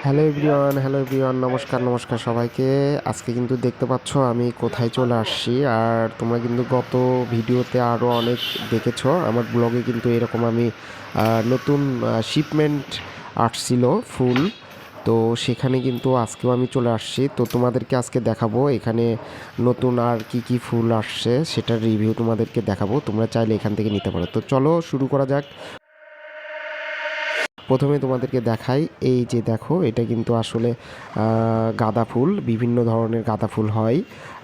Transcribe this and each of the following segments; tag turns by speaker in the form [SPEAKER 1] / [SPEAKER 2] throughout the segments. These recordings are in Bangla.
[SPEAKER 1] হ্যালো এভরিওয়ান, নমস্কার সবাইকে। আজকে কিন্তু দেখতে পাচ্ছ আমি কোথায় চলে আসছি। আর তোমরা কিন্তু গত ভিডিওতে আরও অনেক দেখেছো আমার ব্লগে, কিন্তু এরকম আমি নতুন শিপমেন্ট আসছিল ফুল। তো সেখানে কিন্তু আজকেও আমি চলে আসছি। তো তোমাদেরকে আজকে দেখাবো এখানে নতুন আর কি ফুল আসছে, সেটার রিভিউ তোমাদেরকে দেখাবো। তোমরা চাইলে এখান থেকে নিতে পারো। তো চলো শুরু করা যাক। প্রথমে তোমাদেরকে দেখাই, এই যে দেখো, এটা কিন্তু আসলে গাঁদা ফুল, বিভিন্ন ধরনের গাঁদা ফুল হয়।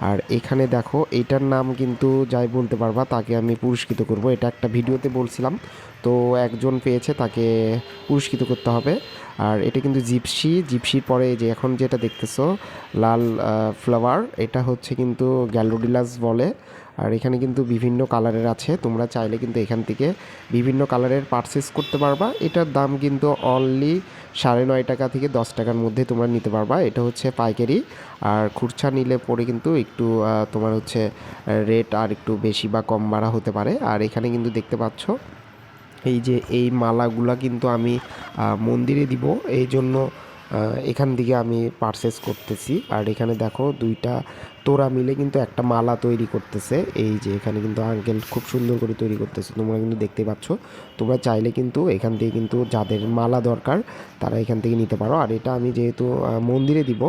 [SPEAKER 1] আর এখানে দেখো, এইটার নাম কিন্তু যাই বলতে পারবা তাকে আমি পুরস্কৃত করব। এটা একটা ভিডিওতে বলছিলাম, তো একজন পেয়েছে, তাকে পুরস্কৃত করতে হবে। আর এটা কিন্তু জিপসির পরে যে এখন যেটা দেখতেছো লাল ফ্লাওয়ার, এটা হচ্ছে কিন্তু গ্যালোডিলাস বলে। আর এখানে কিন্তু বিভিন্ন কালারের আছে, তোমরা চাইলে কিন্তু এখান থেকে বিভিন্ন কালারের পারচেস করতে পারবা। এটার দাম কিন্তু অনলি 9.5 টাকা থেকে 10 টাকার মধ্যে তোমরা নিতে পারবা। এটা হচ্ছে পাইকারি। আর খুচরা নিলে পরে কিন্তু একটু তোমার হচ্ছে রেট আর একটু বেশি বা কম বাড়া হতে পারে। আর এখানে কিন্তু দেখতে পাচ্ছ এই যে এই মালাগুলা কিন্তু আমি মন্দিরে দিব, এই জন্য এখান থেকে আমি পারচেস করতেছি। আর এখানে দেখো দুইটা তোড়া মিলে কিন্তু একটা মালা তৈরি করতেছে। এই যে এখানে কিন্তু আঙ্কেল খুব সুন্দর করে তৈরি করতেছে, তোমরা কিন্তু দেখতে পাচ্ছ। তোমরা চাইলে কিন্তু এখান থেকে কিন্তু যাদের মালা দরকার তারা এখান থেকে নিতে পারো। আর এটা আমি যেহেতু মন্দিরে দিব,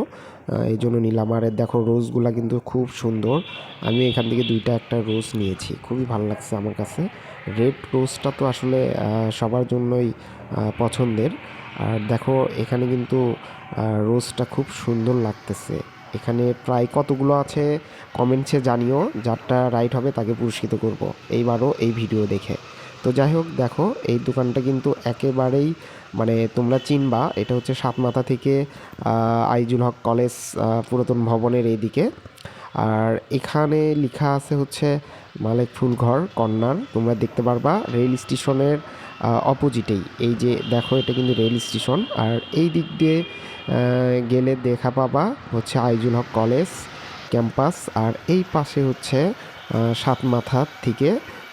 [SPEAKER 1] এই জন্য নিলাম। আর দেখো রোজগুলা কিন্তু খুব সুন্দর। আমি এখান থেকে একটা রোজ নিয়েছি, খুবই ভালো লাগছে আমার কাছে। রেড রোজটা তো আসলে সবার জন্যই পছন্দের। আর দেখো এখানে কিন্তু রোজটা খুব সুন্দর লাগতেছে। এখানে প্রায় কতগুলো আছে কমেন্টসে জানিও, যারটা রাইট হবে তাকে পুরস্কৃত করব এইবারও এই ভিডিও দেখে। তো যাই হোক, দেখো এই দোকানটা কিন্তু একেবারেই মানে তোমরা চিনবা। এটা হচ্ছে সাতমাথা থেকে আইজুল হক কলেজ পুরাতন ভবনের এইদিকে। আর এখানে লেখা আছে হচ্ছে মালেক ফুলঘর কর্নার, তোমরা দেখতে পারবা রেল স্টেশনের অপোজিটেই। এই যে দেখো, এটা কিন্তু রেল স্টেশন। আর এই দিক দিয়ে গেলে দেখা পাবা হচ্ছে আইজুল হক কলেজ ক্যাম্পাস। আর এই পাশে হচ্ছে সাতমাথা থেকে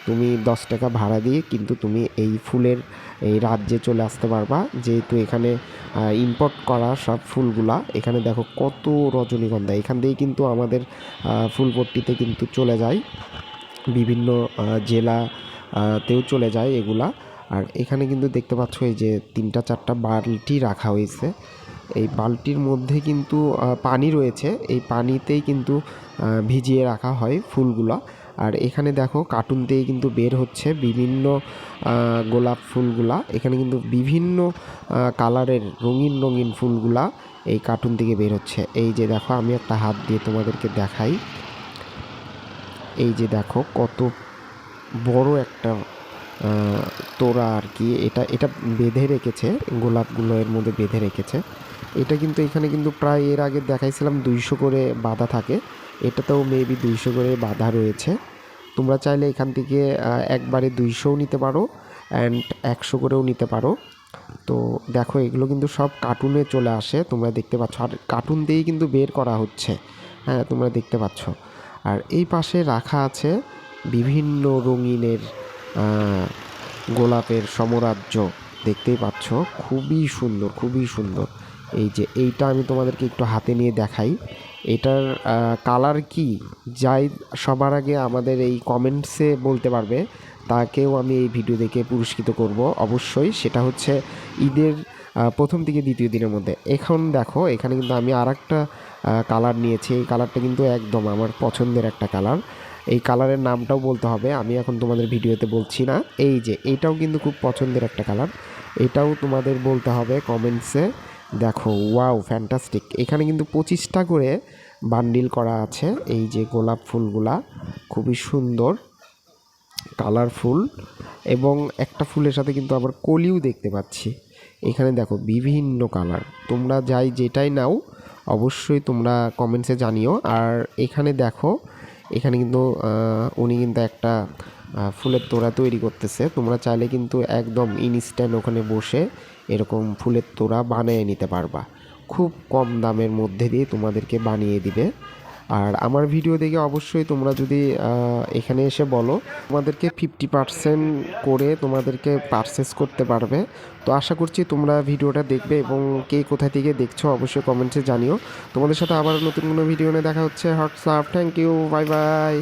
[SPEAKER 1] তুমি 10 টাকা ভাড়া দিয়ে কিন্তু তুমি এই ফুলের এই রাজ্যে চলে আসতে পারবা, যেহেতু এখানে ইম্পোর্ট করা সব ফুলগুলা। এখানে দেখো কত রজনীগন্ধা, এখান দিয়েই কিন্তু আমাদের ফুলপট্টিতে কিন্তু চলে যায়, বিভিন্ন জেলা তেও চলে যায় এগুলা। আর এখানে কিন্তু দেখতে পাচ্ছ এই যে 3-4টা বালতি রাখা হয়েছে। এই বালতির মধ্যে কিন্তু পানি রয়েছে, এই পানিতেই কিন্তু ভিজিয়ে রাখা হয় ফুলগুলা। আর এখানে দেখো কার্টুন দিয়ে কিন্তু বের হচ্ছে বিভিন্ন গোলাপ ফুলগুলা। এখানে কিন্তু বিভিন্ন কালারের রঙিন ফুলগুলা এই কার্টুন থেকে বের হচ্ছে। এই যে দেখো, আমি একটা হাত দিয়ে তোমাদেরকে দেখাই। এই যে দেখো কত বড় একটা তোড়া আর কি, এটা বেঁধে রেখেছে, গোলাপগুলো এর মধ্যে বেঁধে রেখেছে। এটা কিন্তু এখানে কিন্তু প্রায় এর আগে দেখাইছিলাম 200 করে বাঁধা থাকে, এটাতেও মেবি 200 করে বাঁধা রয়েছে। তোমরা চাইলে এখান থেকে একবারে 200ও নিতে পারো অ্যান্ড 100 করেও নিতে পারো। তো দেখো এগুলো কিন্তু সব কার্টুনে চলে আসে, তোমরা দেখতে পাচ্ছ। আর কার্টুন দিয়েই কিন্তু বের করা হচ্ছে, হ্যাঁ তোমরা দেখতে পাচ্ছ। আর এই পাশে রাখা আছে বিভিন্ন রঙিনের গোলাপের সমরাজ্য, দেখতেই পাচ্ছ, খুবই সুন্দর। এই যে এইটা আমি তোমাদেরকে একটু হাতে নিয়ে দেখাই, এটার কালার কি যাই সবার আগে আমাদের এই কমেন্টসে বলতে পারবে তাকেও আমি এই ভিডিও দেখে পুরস্কৃত করব অবশ্যই। সেটা হচ্ছে ঈদের প্রথম থেকে দ্বিতীয় দিনের মধ্যে। এখন দেখো এখানে কিন্তু আমি আর একটা কালার নিয়েছি, এই কালারটা কিন্তু একদম আমার পছন্দের একটা কালার। এই কালারের নামটাও বলতে হবে, আমি এখন তোমাদের ভিডিওতে বলছি না। এই যে এইটাও কিন্তু খুব পছন্দের একটা কালার, এটাও তোমাদের বলতে হবে কমেন্টসে। দেখো ওয়াও ফ্যান্টাস্টিক, এখানে কিন্তু 25টা করে বান্ডিল করা আছে। এই যে গোলাপ ফুলগুলা খুবই সুন্দর কালারফুল, এবং একটা ফুলের সাথে কিন্তু আবার কলিও দেখতে পাচ্ছি। এখানে দেখো বিভিন্ন কালার, তোমরা যেটাই নাও অবশ্যই তোমরা কমেন্টসে জানিও। আর এখানে দেখো, এখানে কিন্তু উনি কিন্তু একটা ফুলের তোড়া তৈরি করতেছে। তোমরা চাইলে কিন্তু একদম ইনস্ট্যান্ট ওখানে বসে এরকম ফুলের তোড়া বানিয়ে নিতে পারবা, খুব কম দামের মধ্যে দিয়ে তোমাদেরকে বানিয়ে দিবে। আর আমার ভিডিও দেখে অবশ্যই তোমরা যদি এখানে এসে বলো, তোমাদেরকে 50% করে তোমাদেরকে পারচেস করতে পারবে। তো আশা করছি তোমরা ভিডিওটা দেখবে এবং কে কোথা থেকে দেখছো অবশ্যই কমেন্টসে জানিও। তোমাদের সাথে আবার নতুন কোনো ভিডিও নিয়ে দেখা হচ্ছে। WhatsApp, thank you, bye by.